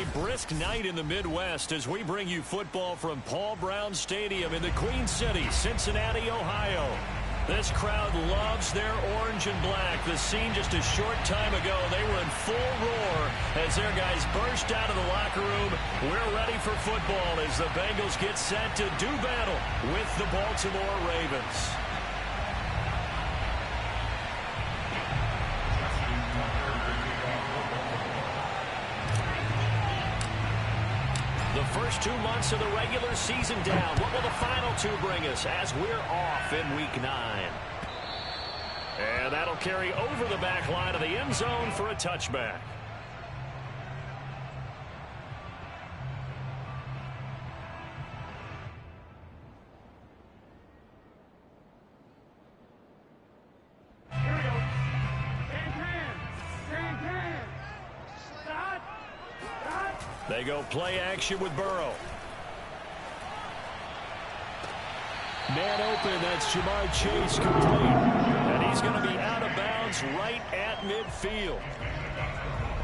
brisk night in the Midwest as we bring you football from Paul Brown Stadium in the Queen City, Cincinnati, Ohio. This crowd loves their orange and black. The scene just a short time ago, they were in full roar as their guys burst out of the locker room. We're ready for football as the Bengals get set to do battle with the Baltimore Ravens. The first 2 months of the regular season down. What will the final 2 bring us as we're off in Week 9? And that'll carry over the back line of the end zone for a touchback. They go play action with Burrow. Man open, that's Jamar Chase complete. And he's going to be out of bounds right at midfield.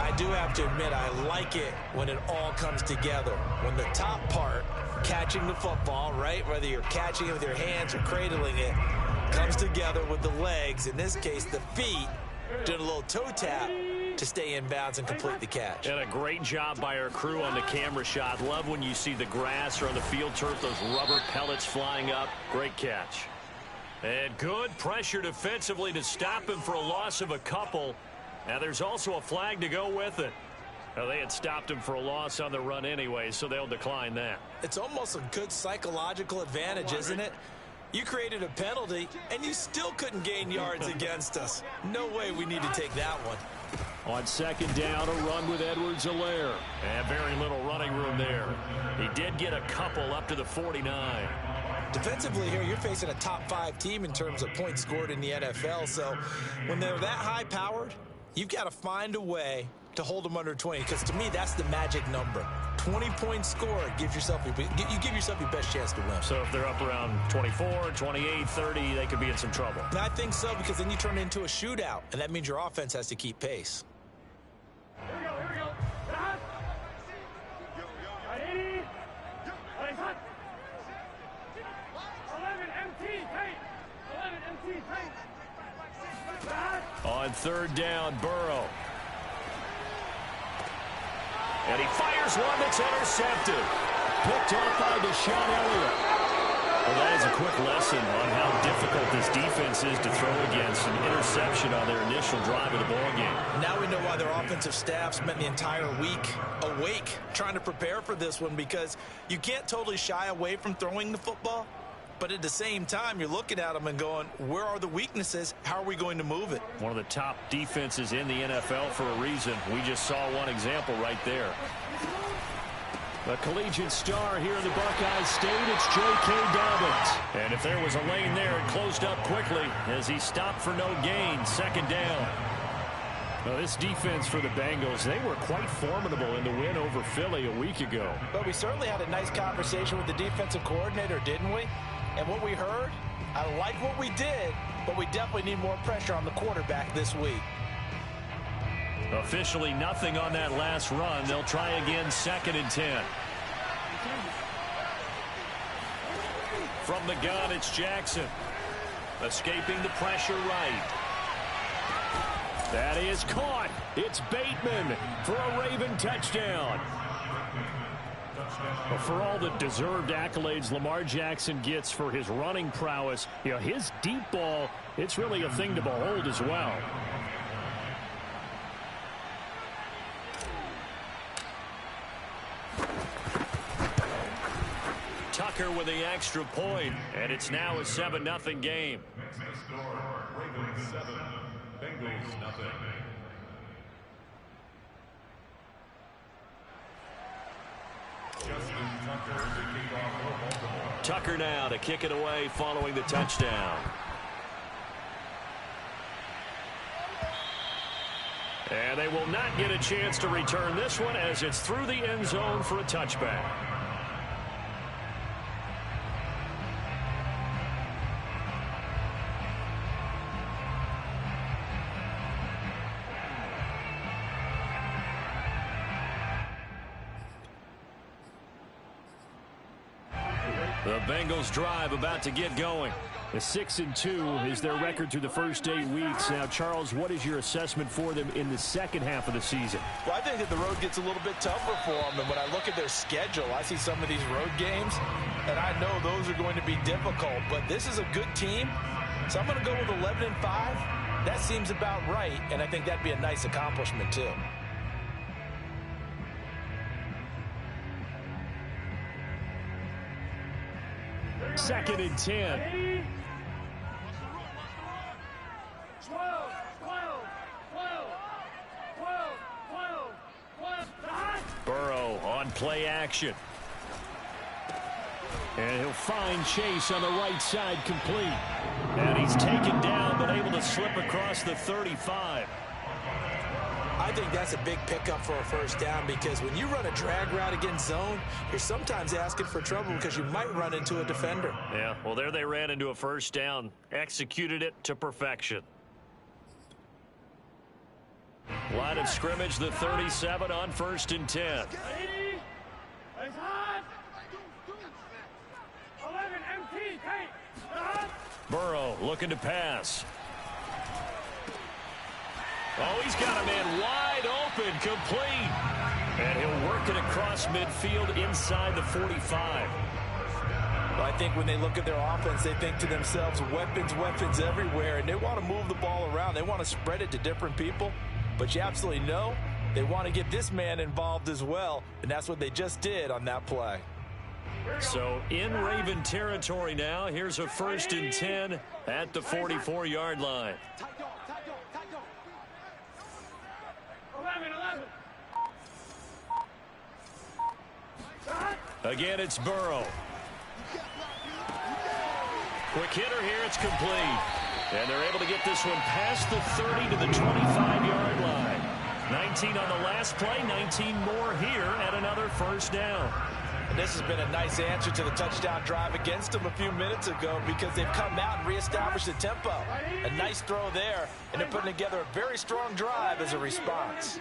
I do have to admit, I like it when it all comes together. When the top part, catching the football, right, whether you're catching it with your hands or cradling it, comes together with the legs, in this case the feet, doing a little toe tap to stay in bounds and complete the catch. And a great job by our crew on the camera shot. Love when you see the grass or on the field turf, those rubber pellets flying up. Great catch. And good pressure defensively to stop him for a loss of a couple. Now there's also a flag to go with it. Now, they had stopped him for a loss on the run anyway, so they'll decline that. It's almost a good psychological advantage, isn't it? You created a penalty, and you still couldn't gain yards against us. No way we need to take that one. On second down, a run with Edwards-Helaire. And very little running room there. He did get a couple up to the 49. Defensively here, you're facing a top 5 team in terms of points scored in the NFL. So when they're that high-powered, you've got to find a way to hold them under 20. Because to me, that's the magic number. 20 points scored, you give yourself your best chance to win. So if they're up around 24, 28, 30, they could be in some trouble. And I think so, because then you turn it into a shootout, and that means your offense has to keep pace. Here we go. 11 MT, On third down, Burrow. And he fires one that's intercepted. Picked off by Deshaun Elliott. Well, that is a quick lesson on how difficult this defense is to throw against. An interception on their initial drive of the ballgame. Now we know why their offensive staff spent the entire week awake trying to prepare for this one, because you can't totally shy away from throwing the football. But at the same time, you're looking at them and going, where are the weaknesses? How are we going to move it? One of the top defenses in the NFL for a reason. We just saw one example right there. The collegiate star here in the Buckeye State, it's J.K. Dobbins. And if there was a lane there, it closed up quickly as he stopped for no gain. Second down. Now, this defense for the Bengals, they were quite formidable in the win over Philly a week ago. But we certainly had a nice conversation with the defensive coordinator, didn't we? And what we heard, I like what we did, but we definitely need more pressure on the quarterback this week. Officially nothing on that last run. They'll try again, 2nd and 10. From the gun, it's Jackson. Escaping the pressure right. That is caught. It's Bateman for a Raven touchdown. But for all the deserved accolades Lamar Jackson gets for his running prowess, his deep ball, it's really a thing to behold as well. Tucker with the extra point, and it's now a 7-0 game. Ravens 7, Bengals nothing. Tucker now to kick it away following the touchdown. And they will not get a chance to return this one as it's through the end zone for a touchback. The Bengals drive about to get going. A 6-2 is their record through the first 8 weeks. Now, Charles, what is your assessment for them in the second half of the season? Well, I think that the road gets a little bit tougher for them. And when I look at their schedule, I see some of these road games, and I know those are going to be difficult. But this is a good team, so I'm going to go with 11-5. That seems about right, and I think that'd be a nice accomplishment, too. Second and 10. 12. Burrow on play action. And he'll find Chase on the right side, complete. And he's taken down, but able to slip across the 35. I think that's a big pickup for a first down, because when you run a drag route against zone, you're sometimes asking for trouble because you might run into a defender. Yeah, well, there they ran into a first down. Executed it to perfection. Line of scrimmage, the 37 on 1st and 10. Ready? It's hot. 11 MT, take. Burrow looking to pass. Oh, he's got a man wide open, complete. And he'll work it across midfield inside the 45. Well, I think when they look at their offense, they think to themselves, weapons everywhere, and they want to move the ball around. They want to spread it to different people. But you absolutely know they want to get this man involved as well, and that's what they just did on that play. So in Raven territory now. Here's a 1st and 10 at the 44-yard line. 11. Again, it's Burrow. Quick hitter here. It's complete. And they're able to get this one past the 30 to the 25-yard line. 19 on the last play, 19 more here at another first down. And this has been a nice answer to the touchdown drive against them a few minutes ago, because they've come out and reestablished the tempo. A nice throw there, and they're putting together a very strong drive as a response.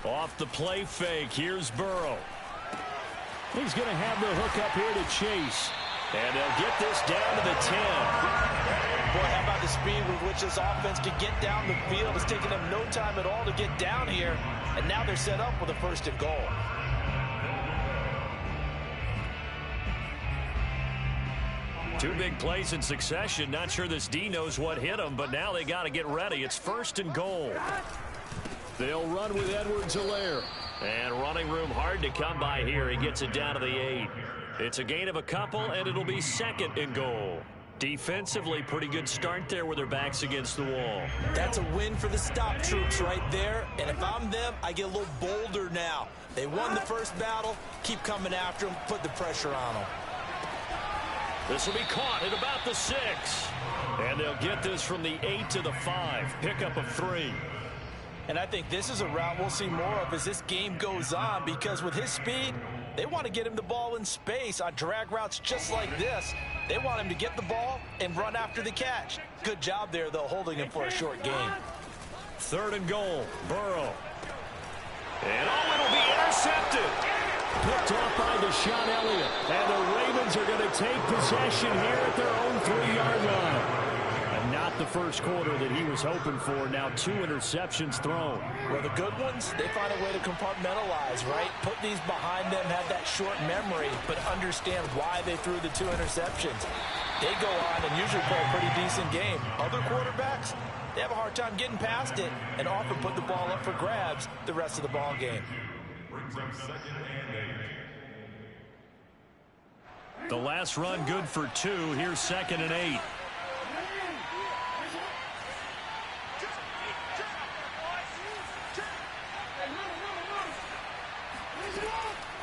Off the play fake, here's Burrow. He's going to have the hook up here to Chase. And they'll get this down to the 10. Boy, how about the speed with which this offense can get down the field? It's taken them no time at all to get down here. And now they're set up with a 1st and goal. Two big plays in succession. Not sure this D knows what hit him, but now they got to get ready. It's 1st and goal. They'll run with Edwards-Helaire. And running room hard to come by here. He gets it down to the 8. It's a gain of a couple, and it'll be 2nd and goal. Defensively, pretty good start there with their backs against the wall. That's a win for the stop troops right there. And if I'm them, I get a little bolder now. They won the first battle. Keep coming after them. Put the pressure on them. This will be caught at about the 6. And they'll get this from the 8 to the 5. Pickup of 3. And I think this is a route we'll see more of as this game goes on, because with his speed, they want to get him the ball in space on drag routes just like this. They want him to get the ball and run after the catch. Good job there, though, holding him for a short game. 3rd and goal, Burrow. And it'll be intercepted. Picked off by Deshaun Elliott. And the Ravens are going to take possession here at their own 3-yard line. And not the first quarter that he was hoping for. Now 2 interceptions thrown. Well, the good ones, they find a way to compartmentalize, right? Put these behind them, have that short memory, but understand why they threw the 2 interceptions. They go on and usually play a pretty decent game. Other quarterbacks, they have a hard time getting past it and often put the ball up for grabs the rest of the ball game. Brings up 2nd and 8. The last run good for 2. Here's 2nd and 8.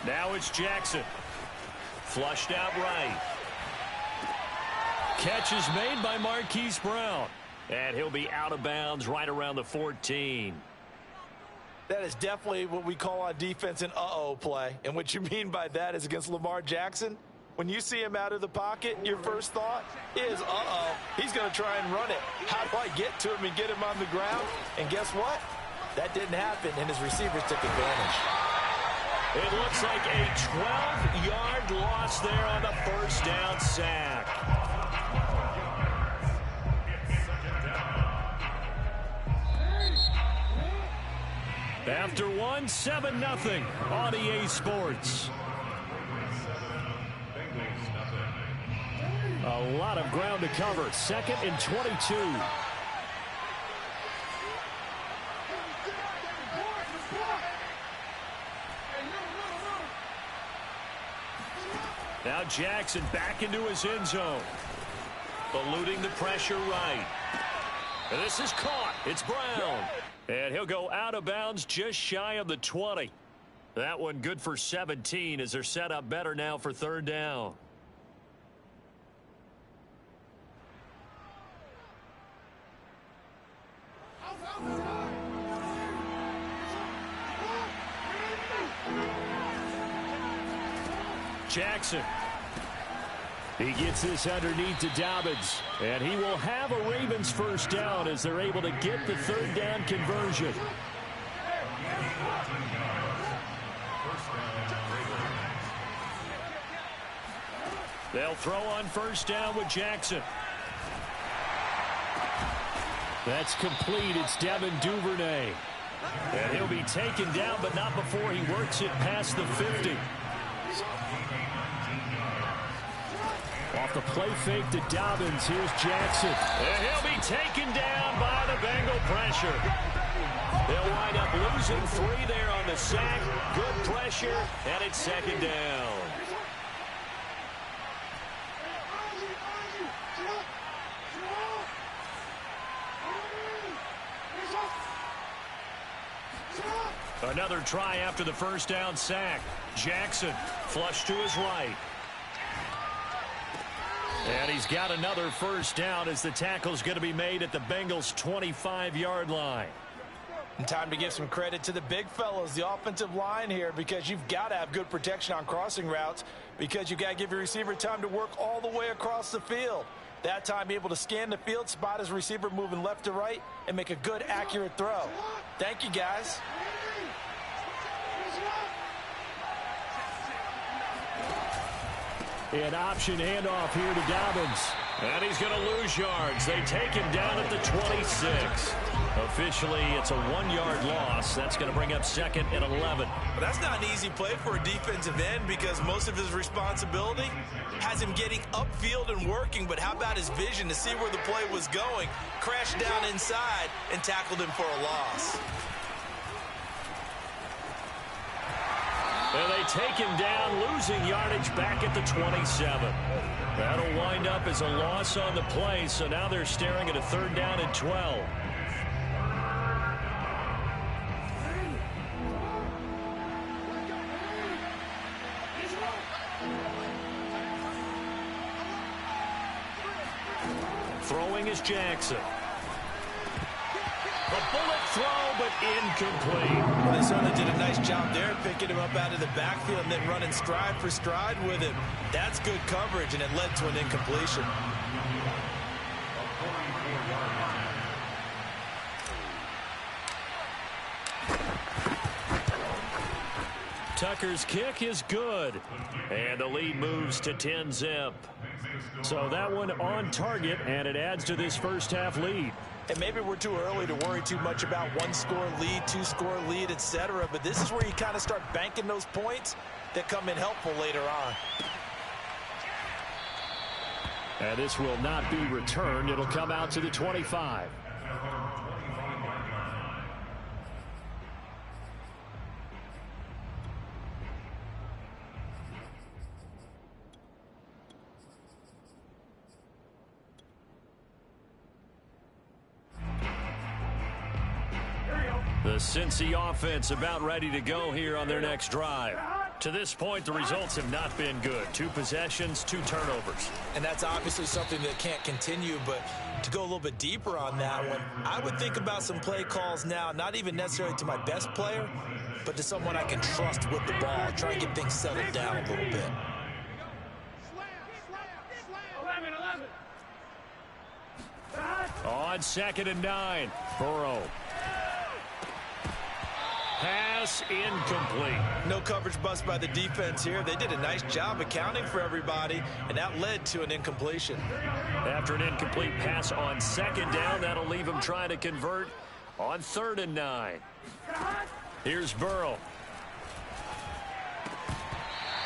Now it's Jackson. Flushed out right. Catch is made by Marquise Brown. And he'll be out of bounds right around the 14. That is definitely what we call on defense an uh-oh play. And what you mean by that is against Lamar Jackson, when you see him out of the pocket, your first thought is, uh-oh, he's going to try and run it. How do I get to him and get him on the ground? And guess what? That didn't happen, and his receivers took advantage. It looks like a 12-yard loss there on the first down sack. After one, 7-0 on EA Sports. A lot of ground to cover. 2nd and 22. Now Jackson back into his end zone. Eluding the pressure right. And this is caught. It's Brown. And he'll go out of bounds just shy of the 20. That one good for 17 as they're set up better now for 3rd down. Jackson. He gets this underneath to Dobbins. And he will have a Ravens first down as they're able to get the 3rd down conversion. They'll throw on first down with Jackson. That's complete. It's Devin Duvernay. And he'll be taken down, but not before he works it past the 50. Off the play fake to Dobbins. Here's Jackson. And he'll be taken down by the Bengal pressure. They'll wind up losing 3 there on the sack. Good pressure, and it's 2nd down. Another try after the first down sack. Jackson flush to his right. And he's got another first down as the tackle's going to be made at the Bengals' 25-yard line. And time to give some credit to the big fellows, the offensive line here, because you've got to have good protection on crossing routes because you've got to give your receiver time to work all the way across the field. That time able to scan the field, spot his receiver moving left to right, and make a good, accurate throw. Thank you, guys. An option handoff here to Dobbins. And he's going to lose yards. They take him down at the 26. Officially, it's a 1-yard loss. That's going to bring up 2nd and 11. But that's not an easy play for a defensive end because most of his responsibility has him getting upfield and working. But how about his vision to see where the play was going, crashed down inside, and tackled him for a loss. And they take him down, losing yardage back at the 27. That'll wind up as a loss on the play, so now they're staring at a 3rd down and 12. Throwing is Jackson. A bullet throw, but incomplete. Well, they certainly did a nice job there, picking him up out of the backfield and then running stride for stride with him. That's good coverage, and it led to an incompletion. Tucker's kick is good, and the lead moves to 10-zip. So that one on target, and it adds to this first half lead. And maybe we're too early to worry too much about 1-score lead, 2-score lead, etc. But this is where you kind of start banking those points that come in helpful later on. And this will not be returned. It'll come out to the 25. The Cincy offense about ready to go here on their next drive. To this point, the results have not been good. 2 possessions, 2 turnovers. And that's obviously something that can't continue, but to go a little bit deeper on that one, I would think about some play calls now, not even necessarily to my best player, but to someone I can trust with the ball, try and get things settled down a little bit. 11. On 2nd and 9, Burrow. Has toss, incomplete. No coverage bust by the defense here. They did a nice job accounting for everybody, and that led to an incompletion. After an incomplete pass on second down, that'll leave him trying to convert on 3rd and 9. Here's Burrow.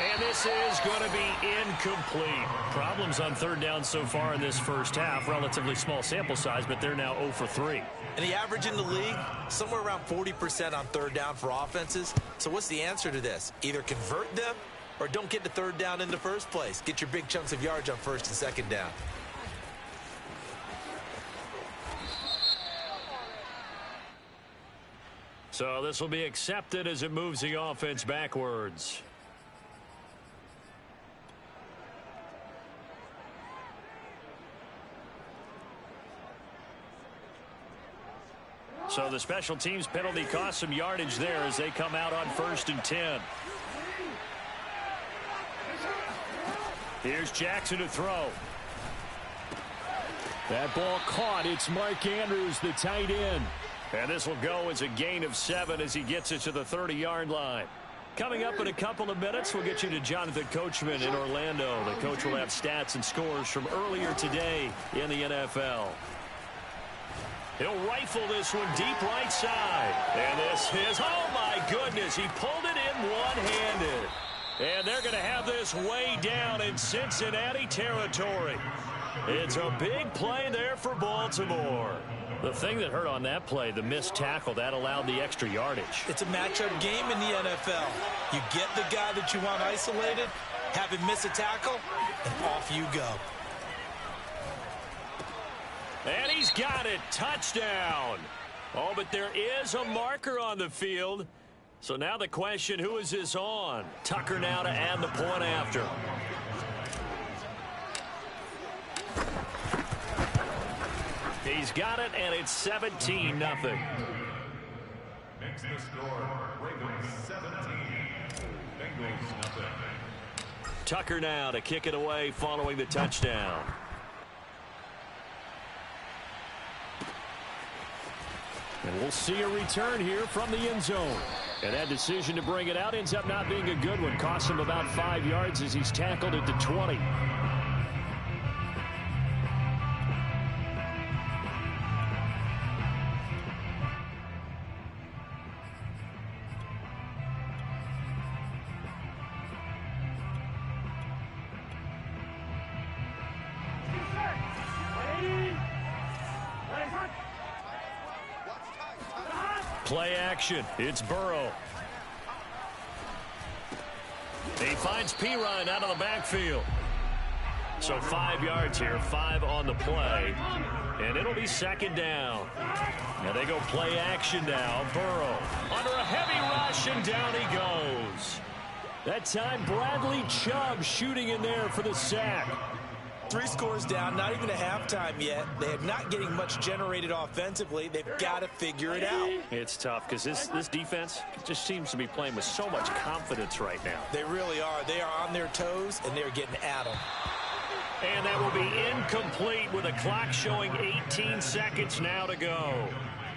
And this is going to be incomplete. Problems on 3rd down so far in this first half. Relatively small sample size, but they're now 0 for 3. And the average in the league, somewhere around 40% on 3rd down for offenses. So what's the answer to this? Either convert them or don't get the 3rd down in the first place. Get your big chunks of yards on 1st and 2nd down. So this will be accepted as it moves the offense backwards. So the special teams penalty cost some yardage there as they come out on 1st and 10. Here's Jackson to throw. That ball caught. It's Mark Andrews, the tight end. And this will go as a gain of 7 as he gets it to the 30-yard line. Coming up in a couple of minutes, we'll get you to Jonathan Coachman in Orlando. The coach will have stats and scores from earlier today in the NFL. He'll rifle this one deep right side. And this is, oh my goodness, he pulled it in one-handed. And they're going to have this way down in Cincinnati territory. It's a big play there for Baltimore. The thing that hurt on that play, the missed tackle, that allowed the extra yardage. It's a matchup game in the NFL. You get the guy that you want isolated, have him miss a tackle, and off you go. And he's got it. Touchdown. Oh, but there is a marker on the field. So now the question, who is this on? Tucker now to add the point after. He's got it, and it's 17-0. Makes the score. Ravens 17. Bengals nothing. Tucker now to kick it away following the touchdown. And we'll see a return here from the end zone. And that decision to bring it out ends up not being a good one. Costs him about 5 yards as he's tackled at the 20. Play action. It's Burrow. He finds Pirine out of the backfield. So 5 yards here, 5 on the play. And it'll be 2nd down. Now they go play action now. Burrow under a heavy rush, and down he goes. That time Bradley Chubb shooting in there for the sack. 3 scores down, not even a halftime yet. They're not getting much generated offensively. They've got to figure it out. It's tough because this defense just seems to be playing with so much confidence right now. They really are. They are on their toes, and they're getting at them. And that will be incomplete with a clock showing 18 seconds now to go.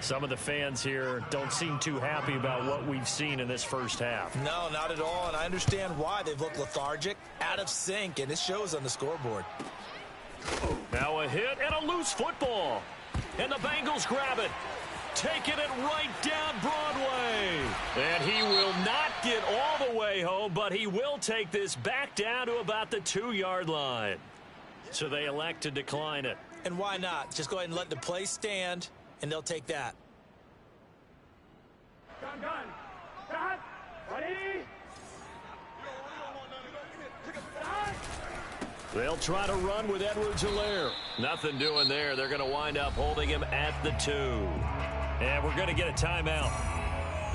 Some of the fans here don't seem too happy about what we've seen in this first half. No, not at all, and I understand why. They've looked lethargic, out of sync, and it shows on the scoreboard. Now a hit and a loose football. And the Bengals grab it. Taking it right down Broadway. And he will not get all the way home, but he will take this back down to about the 2-yard line. So they elect to decline it. And why not? Just go ahead and let the play stand, and they'll take that. Gun. Cut. Ready. They'll try to run with Edwards-Helaire. Nothing doing there. They're going to wind up holding him at the 2. And we're going to get a timeout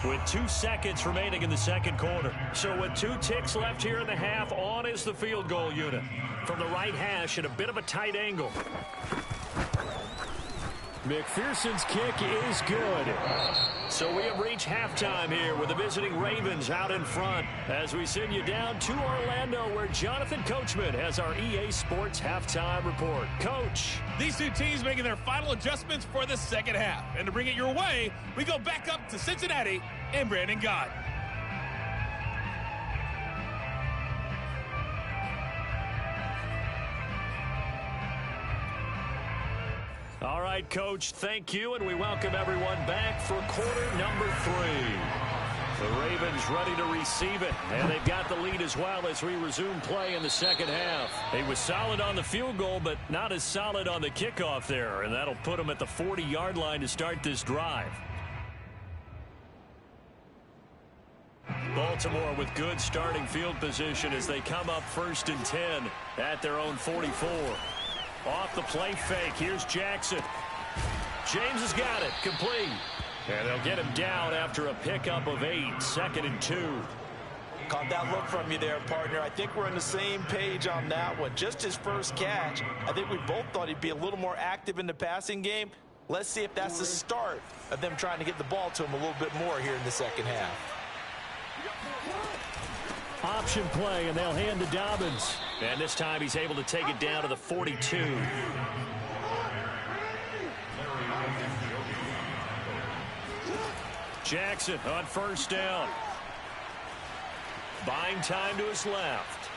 with 2 seconds remaining in the second quarter. So with 2 ticks left here in the half, on is the field goal unit. From the right hash at a bit of a tight angle. McPherson's kick is good. So we have reached halftime here with the visiting Ravens out in front as we send you down to Orlando where Jonathan Coachman has our EA Sports halftime report. Coach. These 2 teams making their final adjustments for the second half. And to bring it your way, we go back up to Cincinnati and Brandon Gott. All right, Coach, thank you, and we welcome everyone back for quarter number 3. The Ravens ready to receive it, and they've got the lead as well as we resume play in the second half. He was solid on the field goal, but not as solid on the kickoff there, and that'll put him at the 40-yard line to start this drive. Baltimore with good starting field position as they come up 1st and 10 at their own 44. Off the play fake, here's Jackson. James has got it, complete. And they'll get him down after a pickup of 8, 2nd and 2. Caught that look from you there, partner. I think we're on the same page on that one. Just his first catch. I think we both thought he'd be a little more active in the passing game. Let's see if that's the start of them trying to get the ball to him a little bit more here in the second half. Option play, and they'll hand to Dobbins. And this time he's able to take it down to the 42. Jackson on 1st down. Buying time to his left.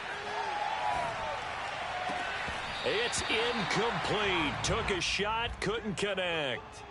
It's incomplete. Took a shot, couldn't connect.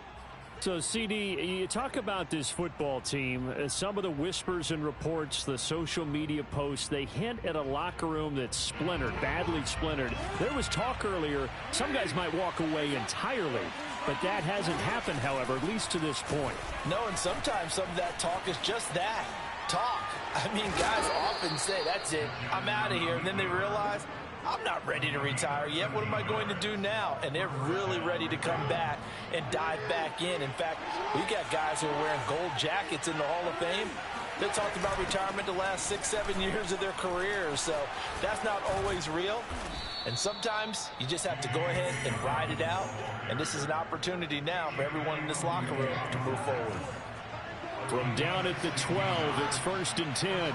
So, CD, you talk about this football team, some of the whispers and reports, the social media posts, they hint at a locker room that's splintered, badly splintered. There was talk earlier, some guys might walk away entirely, but that hasn't happened, however, at least to this point. No, and sometimes some of that talk is just that, talk. I mean, guys often say, that's it, I'm out of here, and then they realize, I'm not ready to retire yet. What am I going to do now? And they're really ready to come back and dive back in. In fact, we've got guys who are wearing gold jackets in the Hall of Fame. They talked about retirement the last 6-7 years of their careers. So that's not always real. And sometimes you just have to go ahead and ride it out. And this is an opportunity now for everyone in this locker room to move forward. From down at the 12, it's 1st and 10.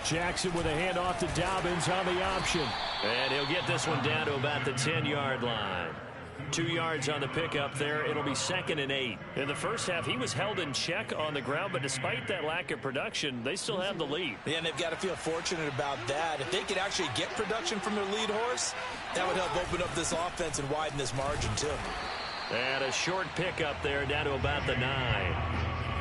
Jackson with a handoff to Dobbins on the option. And he'll get this one down to about the 10-yard line. 2 yards on the pickup there. It'll be 2nd and 8. In the first half, he was held in check on the ground, but despite that lack of production, they still have the lead. Yeah, and they've got to feel fortunate about that. If they could actually get production from their lead horse, that would help open up this offense and widen this margin, too. And a short pickup there down to about the 9.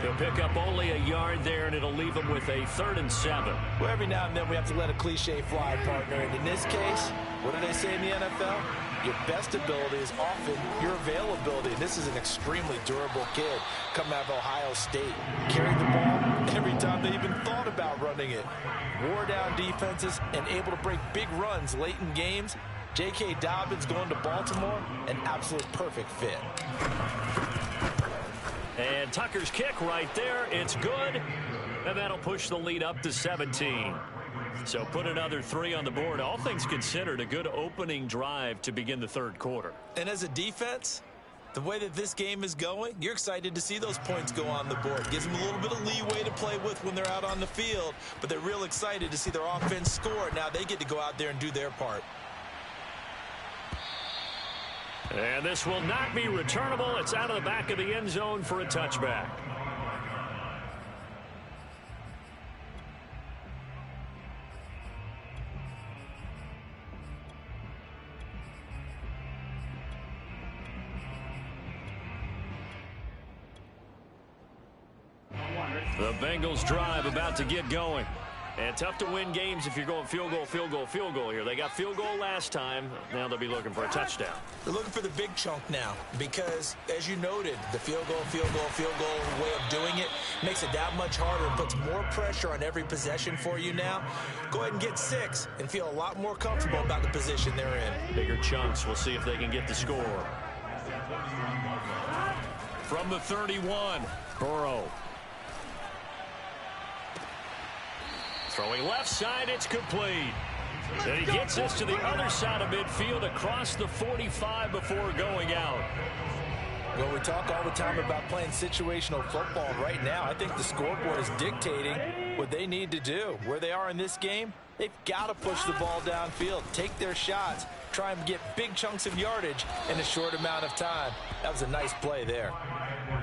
He'll pick up only a yard there, and it'll leave him with a 3rd and 7. Well, every now and then we have to let a cliche fly, partner. And in this case, what do they say in the NFL? Your best ability is often your availability. And this is an extremely durable kid coming out of Ohio State. Carried the ball every time they even thought about running it. Wore down defenses and able to break big runs late in games. J.K. Dobbins going to Baltimore, an absolute perfect fit. And Tucker's kick right there. It's good. And that'll push the lead up to 17. So put another 3 on the board. All things considered, a good opening drive to begin the 3rd quarter. And as a defense, the way that this game is going, you're excited to see those points go on the board. Gives them a little bit of leeway to play with when they're out on the field. But they're real excited to see their offense score. Now they get to go out there and do their part. And this will not be returnable. It's out of the back of the end zone for a touchback. The Bengals drive about to get going. And tough to win games if you're going field goal, field goal, field goal here. They got field goal last time. Now they'll be looking for a touchdown. They're looking for the big chunk now because, as you noted, the field goal way of doing it makes it that much harder and puts more pressure on every possession for you now. Go ahead and get 6 and feel a lot more comfortable about the position they're in. Bigger chunks. We'll see if they can get the score. From the 31, Burrow. Throwing left side, it's complete. And he gets this to the other side of midfield across the 45 before going out. Well, we talk all the time about playing situational football. Right now, I think the scoreboard is dictating what they need to do. Where they are in this game, they've got to push the ball downfield, take their shots, try and get big chunks of yardage in a short amount of time. That was a nice play there.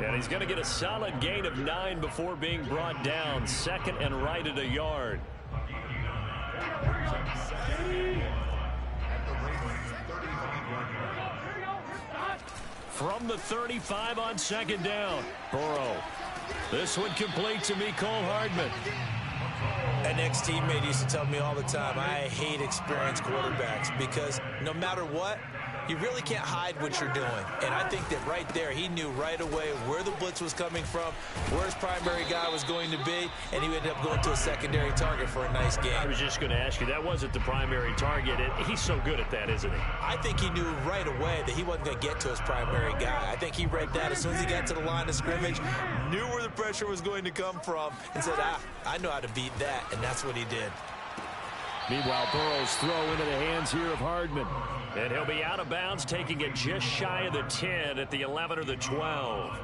And he's going to get a solid gain of 9 before being brought down. Second and right at a yard. From the 35 on second down, Burrow. This one complete to Mecole Hardman. An ex-teammate used to tell me all the time, I hate experienced quarterbacks because no matter what, you really can't hide what you're doing. And I think that right there, he knew right away where the blitz was coming from, where his primary guy was going to be, and he ended up going to a secondary target for a nice game. I was just going to ask you, that wasn't the primary target. He's so good at that, isn't he? I think he knew right away that he wasn't going to get to his primary guy. I think he read that as soon as he got to the line of scrimmage, knew where the pressure was going to come from, and said, I know how to beat that, and that's what he did. Meanwhile, Burrow's throw into the hands here of Hardman. And he'll be out of bounds, taking it just shy of the 10 at the 11 or the 12.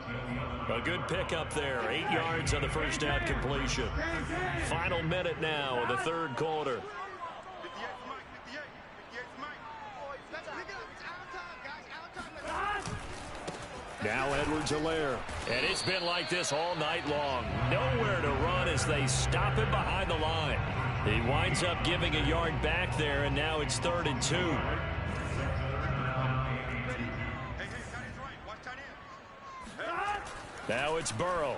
A good pickup there. 8 yards on the first down completion. Final minute now of the third quarter. Now Edwards-Helaire. And it's been like this all night long. Nowhere to run as they stop him behind the line. He winds up giving a yard back there, and now it's 3rd and 2. Now it's Burrow.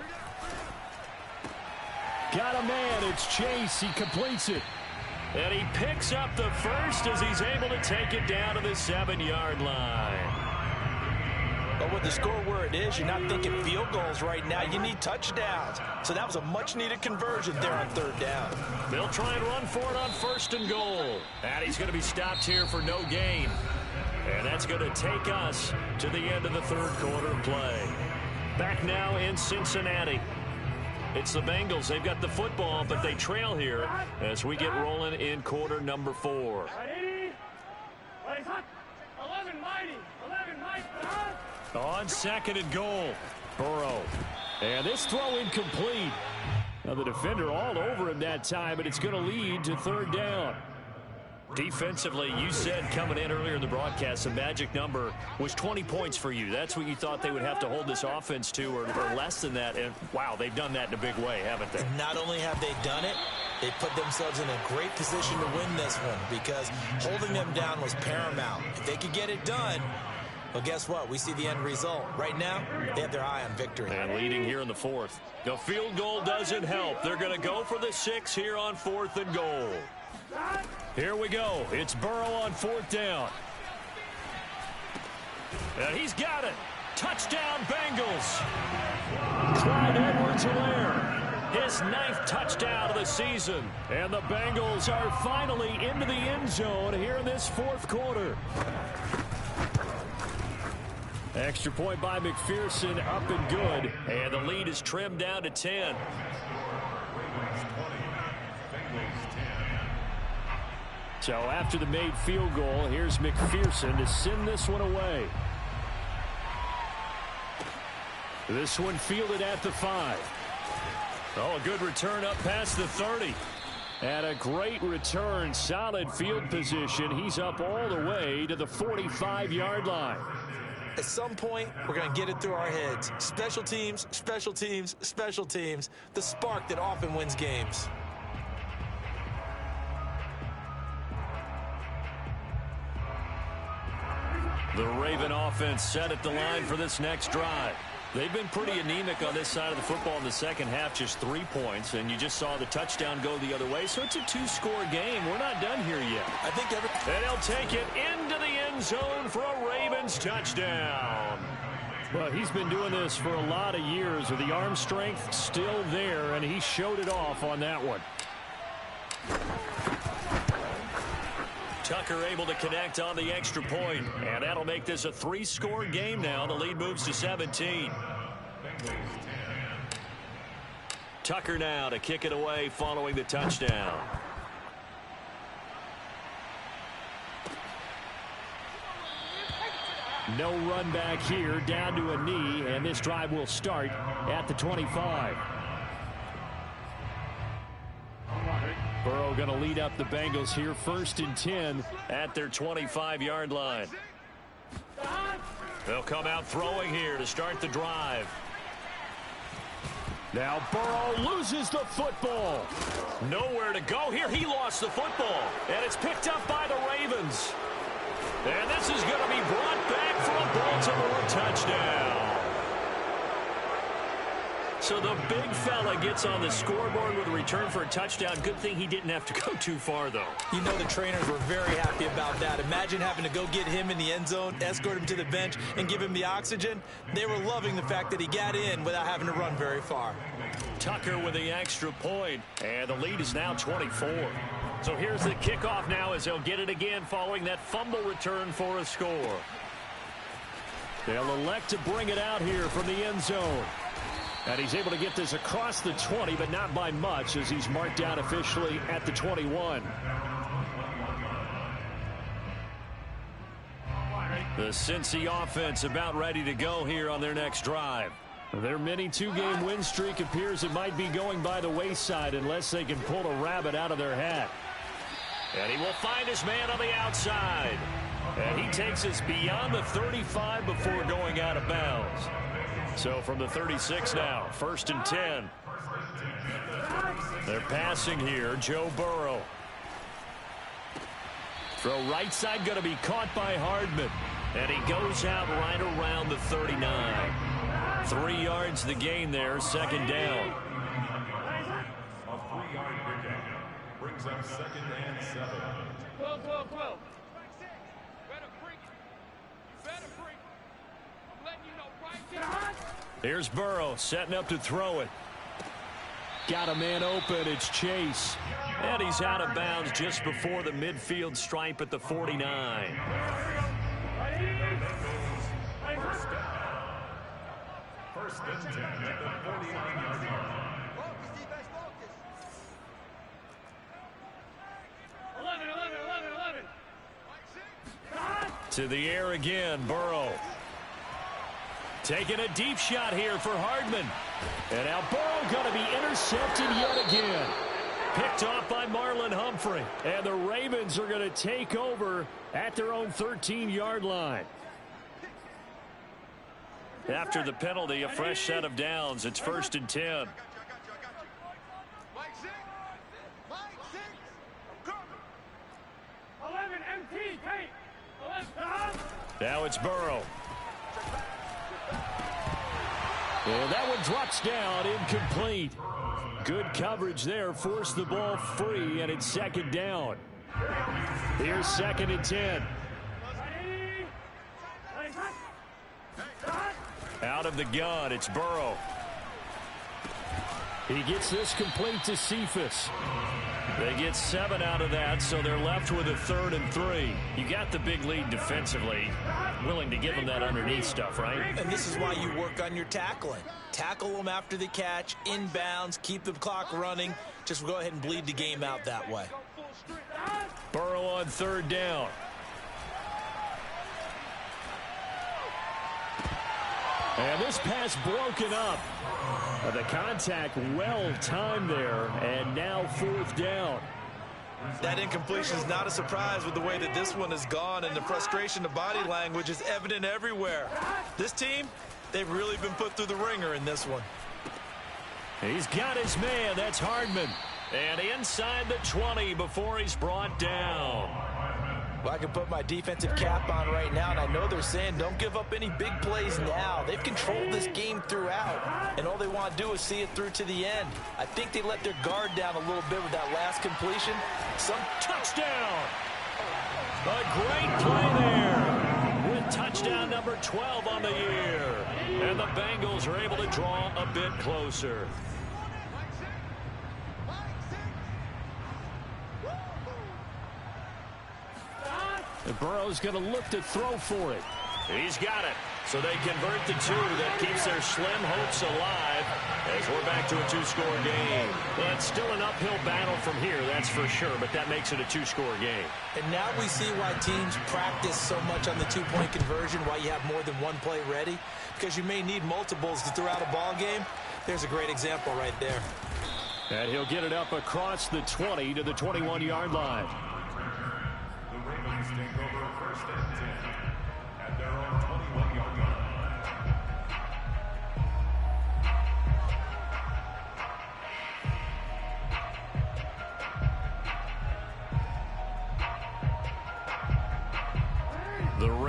Got a man. It's Chase. He completes it. And he picks up the first as he's able to take it down to the 7-yard line. But with the score where it is, you're not thinking field goals right now. You need touchdowns. So that was a much-needed conversion there on 3rd down. They'll try and run for it on 1st and goal. And he's going to be stopped here for no gain. And that's going to take us to the end of the third quarter play. Back now in Cincinnati. It's the Bengals. They've got the football, but they trail here as we get rolling in quarter number 4. On 2nd and goal, Burrow. And this throw incomplete. Now the defender all over him that time, but it's going to lead to 3rd down. Defensively, you said coming in earlier in the broadcast, the magic number was 20 points for you. That's what you thought they would have to hold this offense to, or less than that. And, wow, they've done that in a big way, haven't they? Not only have they done it, they put themselves in a great position to win this one because holding them down was paramount. If they could get it done, well, guess what? We see the end result. Right now, they have their eye on victory. And leading here in the 4th. The field goal doesn't help. They're going to go for the 6 here on 4th and goal. Here we go. It's Burrow on 4th down. And he's got it. Touchdown, Bengals. Clyde Edwards-Helaire. His 9th touchdown of the season. And the Bengals are finally into the end zone here in this 4th quarter. Extra point by McPherson, up and good. And the lead is trimmed down to 10. So after the made field goal, here's McPherson to send this one away. This one fielded at the 5. Oh, a good return up past the 30. And a great return, solid field position. He's up all the way to the 45-yard line. At some point, we're going to get it through our heads. Special teams, special teams, special teams. The spark that often wins games. The Raven offense set at the line for this next drive. They've been pretty anemic on this side of the football in the second half, just 3 points, and you just saw the touchdown go the other way, so it's a 2-score game. We're not done here yet. I think and he'll take it into the end zone for a Ravens touchdown. Well, he's been doing this for a lot of years with the arm strength still there, and he showed it off on that one. Tucker able to connect on the extra point, and that'll make this a 3-score game now. The lead moves to 17. Tucker now to kick it away following the touchdown. No run back here, down to a knee, and this drive will start at the 25. Burrow going to lead up the Bengals here, 1st and 10 at their 25-yard line. They'll come out throwing here to start the drive. Now Burrow loses the football. Nowhere to go here. He lost the football. And it's picked up by the Ravens. And this is going to be brought back for a Baltimore touchdown. So the big fella gets on the scoreboard with a return for a touchdown. Good thing he didn't have to go too far, though. You know the trainers were very happy about that. Imagine having to go get him in the end zone, escort him to the bench, and give him the oxygen. They were loving the fact that he got in without having to run very far. Tucker with the extra point, and the lead is now 24. So here's the kickoff now as they'll get it again following that fumble return for a score. They'll elect to bring it out here from the end zone. And he's able to get this across the 20, but not by much as he's marked down officially at the 21. The Cincy offense about ready to go here on their next drive. Their mini two-game win streak appears it might be going by the wayside unless they can pull a rabbit out of their hat. And he will find his man on the outside. And he takes us beyond the 35 before going out of bounds. So from the 36 now, 1st and 10. They're passing here, Joe Burrow. Throw right side going to be caught by Hardman. And he goes out right around the 39. 3 yards the gain there, 2nd down. A 3-yard pickup brings up 2nd and 7. 12, 12, 12. Here's Burrow setting up to throw it. Got a man open. It's Chase. And he's out of bounds just before the midfield stripe at the 49. First and 10 at the 49-yard line. 11, 11, 11, 11. To the air again, Burrow. Taking a deep shot here for Hardman. And now Burrow going to be intercepted yet again. Picked off by Marlon Humphrey. And the Ravens are going to take over at their own 13-yard line. After the penalty, a fresh set of downs. It's 1st and 10. Now it's Burrow. And that one drops down, incomplete. Good coverage there, forced the ball free, and it's 2nd down. Here's 2nd and 10. Out of the gun, it's Burrow. He gets this complete to Cephas. They get 7 out of that, so they're left with a 3rd and 3. You got the big lead defensively. Willing to give them that underneath stuff, right? And this is why you work on your tackling. Tackle them after the catch, inbounds, keep the clock running. Just go ahead and bleed the game out that way. Burrow on 3rd down. And this pass broken up. The contact well timed there, and now 4th down. That incompletion is not a surprise with the way that this one has gone, and the frustration of body language is evident everywhere. This team, they've really been put through the ringer in this one. He's got his man. That's Hardman. And inside the 20 before he's brought down. Well, I can put my defensive cap on right now, and I know they're saying don't give up any big plays now. They've controlled this game throughout, and all they want to do is see it through to the end. I think they let their guard down a little bit with that last completion. Some touchdown. A great play there with touchdown number 12 on the year. And the Bengals are able to draw a bit closer. And Burrow's going to look to throw for it. He's got it. So they convert the 2. That keeps their slim hopes alive as we're back to a 2-score game. Well, it's still an uphill battle from here, that's for sure, but that makes it a 2-score game. And now we see why teams practice so much on the 2-point conversion, why you have more than one play ready, because you may need multiples to throw out a ball game. There's a great example right there. And he'll get it up across the 20 to the 21-yard line. The Ravens take over 1st and 10 at their own 21-yard line.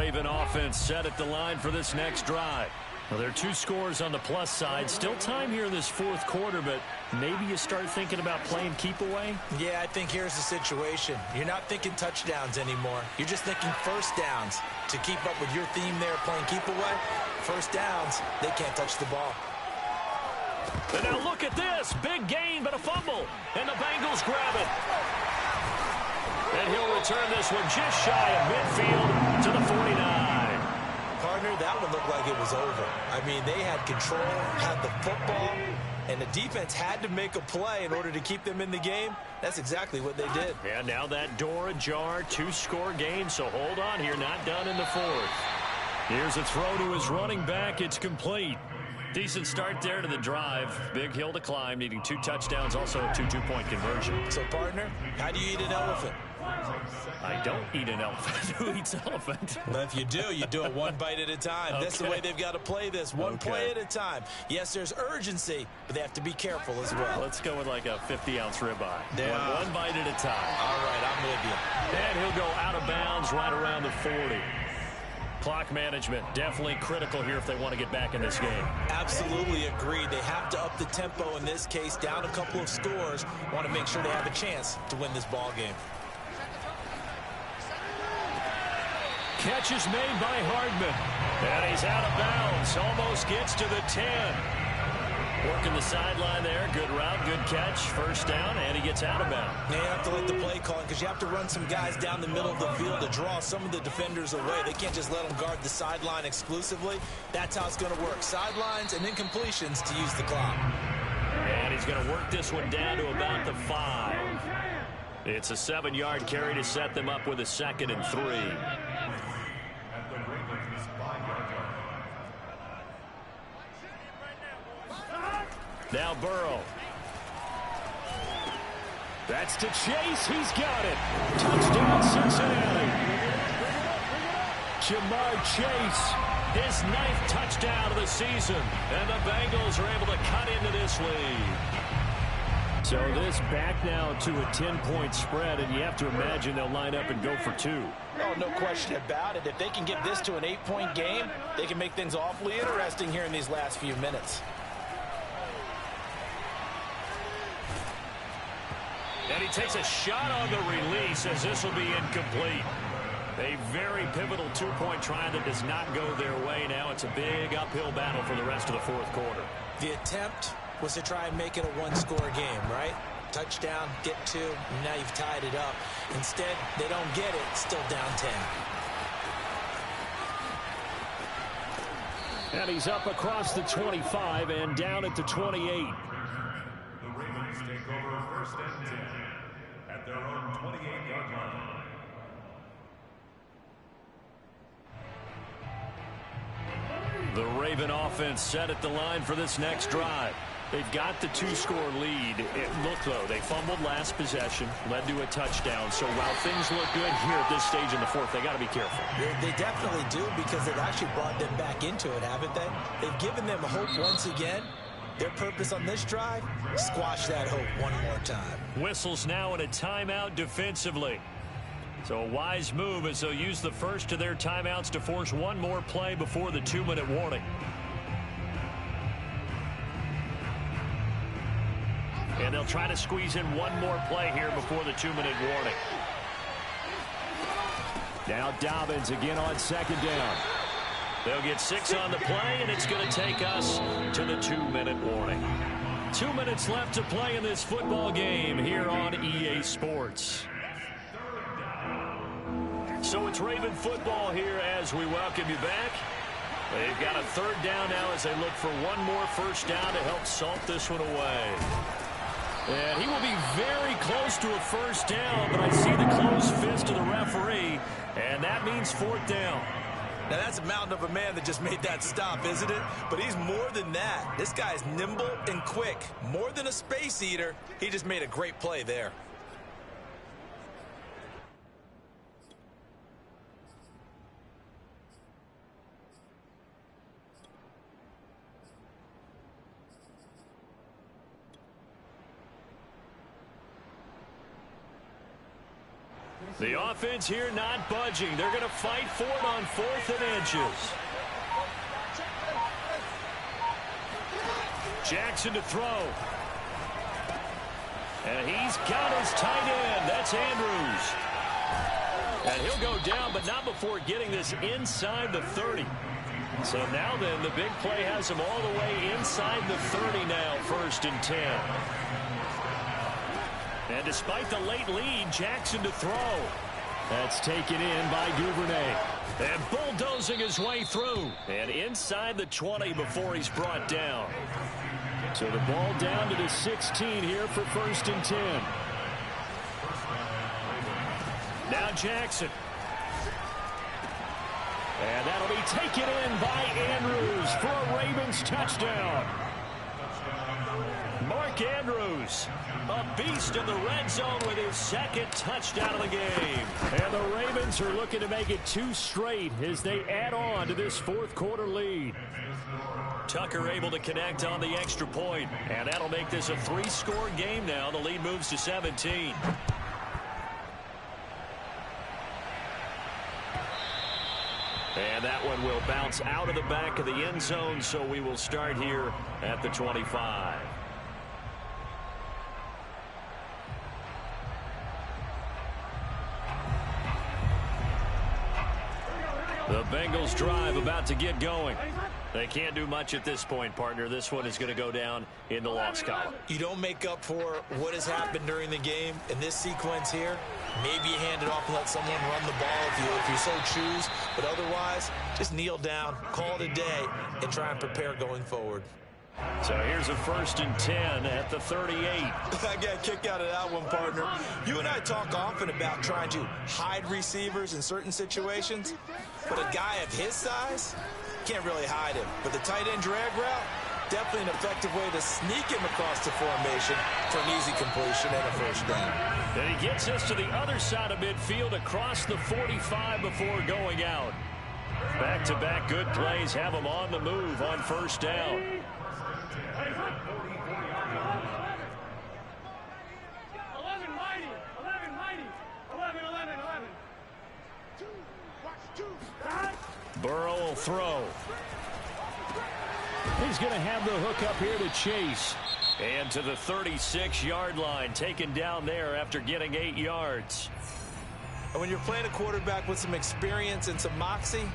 Raven offense set at the line for this next drive. Well, there are 2 scores on the plus side. Still time here in this fourth quarter, but maybe you start thinking about playing keep away? Yeah, I think here's the situation. You're not thinking touchdowns anymore. You're just thinking first downs. To keep up with your theme there playing keep away, first downs, they can't touch the ball. And now look at this. Big gain, but a fumble. And the Bengals grab it. And he'll return this one just shy of midfield to the 49. Partner, that one looked like it was over. I mean, they had control, had the football, and the defense had to make a play in order to keep them in the game. That's exactly what they did. And now that door ajar, 2-score game, so hold on here, not done in the fourth. Here's a throw to his running back. It's complete. Decent start there to the drive. Big hill to climb, needing 2 touchdowns, also a 2-2-point conversion. So, partner, how do you eat an elephant? I don't eat an elephant. Who eats elephant? Well, if you do it one bite at a time. Okay. That's the way they've got to play this, one play at a time. Yes, there's urgency, but they have to be careful as well. Let's go with like a 50-ounce ribeye. Yeah. One bite at a time. All right, I'm with you. And he'll go out of bounds right around the 40. Clock management definitely critical here if they want to get back in this game. Absolutely agreed. They have to up the tempo in this case, down a couple of scores. Want to make sure they have a chance to win this ball game. Catch is made by Hardman. And he's out of bounds. Almost gets to the 10. Working the sideline there. Good route, good catch. First down, and he gets out of bounds. Now you have to let the play call because you have to run some guys down the middle of the field to draw some of the defenders away. They can't just let them guard the sideline exclusively. That's how it's going to work. Sidelines and then completions to use the clock. And he's going to work this one down to about the 5. It's a 7-yard carry to set them up with a 2nd and 3. Now Burrow. That's to Chase. He's got it. Touchdown, Cincinnati. Jamar Chase, his 9th touchdown of the season. And the Bengals are able to cut into this lead. So this back now to a 10-point spread, and you have to imagine they'll line up and go for 2. Oh, no question about it. If they can get this to an 8-point game, they can make things awfully interesting here in these last few minutes. And he takes a shot on the release as this will be incomplete. A very pivotal 2-point try that does not go their way. Now it's a big uphill battle for the rest of the fourth quarter. The attempt was to try and make it a 1-score game, right? Touchdown, get 2, and now you've tied it up. Instead, they don't get it, still down 10. And he's up across the 25 and down at the 28. The Ravens take over 1st and 10 at their own 28-yard line. The Raven offense set at the line for this next drive. They've got the 2-score lead. Look, though, they fumbled last possession, led to a touchdown. So while things look good here at this stage in the fourth, they got to be careful. They definitely do because they've actually brought them back into it, haven't they? They've given them hope once again. Their purpose on this drive, squash that hope one more time. Whistles now in a timeout defensively. So a wise move as they'll use the first of their timeouts to force one more play before the 2-minute warning. And they'll try to squeeze in one more play here before the 2-minute warning. Now Dobbins again on 2nd down. They'll get 6 on the play, and it's going to take us to the 2-minute warning. 2 minutes left to play in this football game here on EA Sports. So it's Raven football here as we welcome you back. They've got a 3rd down now as they look for one more first down to help salt this one away. And he will be very close to a first down, but I see the closed fist of the referee, and that means 4th down. Now, that's a mountain of a man that just made that stop, isn't it? But he's more than that. This guy's nimble and quick. More than a space eater. He just made a great play there. The offense here not budging. They're going to fight for it on 4th and inches. Jackson to throw. And he's got his tight end. That's Andrews. And he'll go down, but not before getting this inside the 30. So now then, the big play has him all the way inside the 30 now, 1st and 10. And despite the late lead, Jackson to throw. That's taken in by Duvernay. And bulldozing his way through. And inside the 20 before he's brought down. So the ball down to the 16 here for 1st and 10. Now Jackson. And that'll be taken in by Andrews for a Ravens touchdown. Mark Andrews, a beast in the red zone with his 2nd touchdown of the game. And the Ravens are looking to make it 2 straight as they add on to this 4th quarter lead. Tucker able to connect on the extra point, and that'll make this a 3-score game now. The lead moves to 17. And that one will bounce out of the back of the end zone, so we will start here at the 25. The Bengals drive about to get going. They can't do much at this point, partner. This one is going to go down in the loss column. You don't make up for what has happened during the game in this sequence here. Maybe you hand it off and let someone run the ball if you so choose. But otherwise, just kneel down, call it a day, and try and prepare going forward. So here's a 1st and 10 at the 38. I got a kick out of that one, partner. You and I talk often about trying to hide receivers in certain situations, but a guy of his size can't really hide him. But the tight end drag route, definitely an effective way to sneak him across the formation for an easy completion and a 1st down. And he gets us to the other side of midfield across the 45 before going out. Back-to-back good plays have him on the move on 1st down. 11. Burrow will throw. He's going to have the hook up here to Chase. And to the 36-yard line, taken down there after getting 8 yards. And when you're playing a quarterback with some experience and some moxie,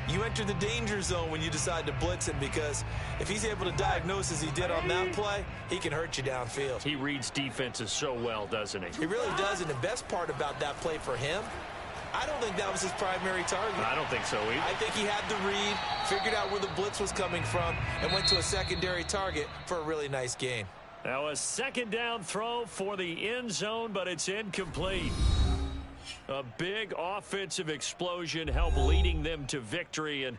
you enter the danger zone when you decide to blitz him, because if he's able to diagnose as he did on that play, he can hurt you downfield. He reads defenses so well, doesn't he? He really does, and the best part about that play for him, I don't think that was his primary target. I don't think so either. I think he had the read, figured out where the blitz was coming from, and went to a secondary target for a really nice gain. Now a 2nd down throw for the end zone, but it's incomplete. A big offensive explosion helped leading them to victory, and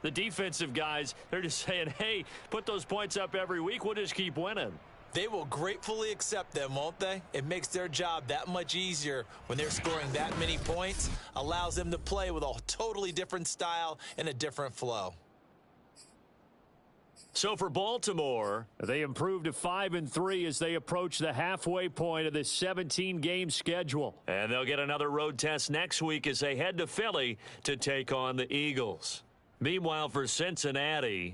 the defensive guys, they're just saying, hey, put those points up every week, we'll just keep winning. They will gratefully accept them, won't they? It makes their job that much easier when they're scoring that many points. Allows them to play with a totally different style and a different flow. So for Baltimore, they improved to 5-3 as they approach the halfway point of this 17-game schedule. And they'll get another road test next week as they head to Philly to take on the Eagles. Meanwhile, for Cincinnati,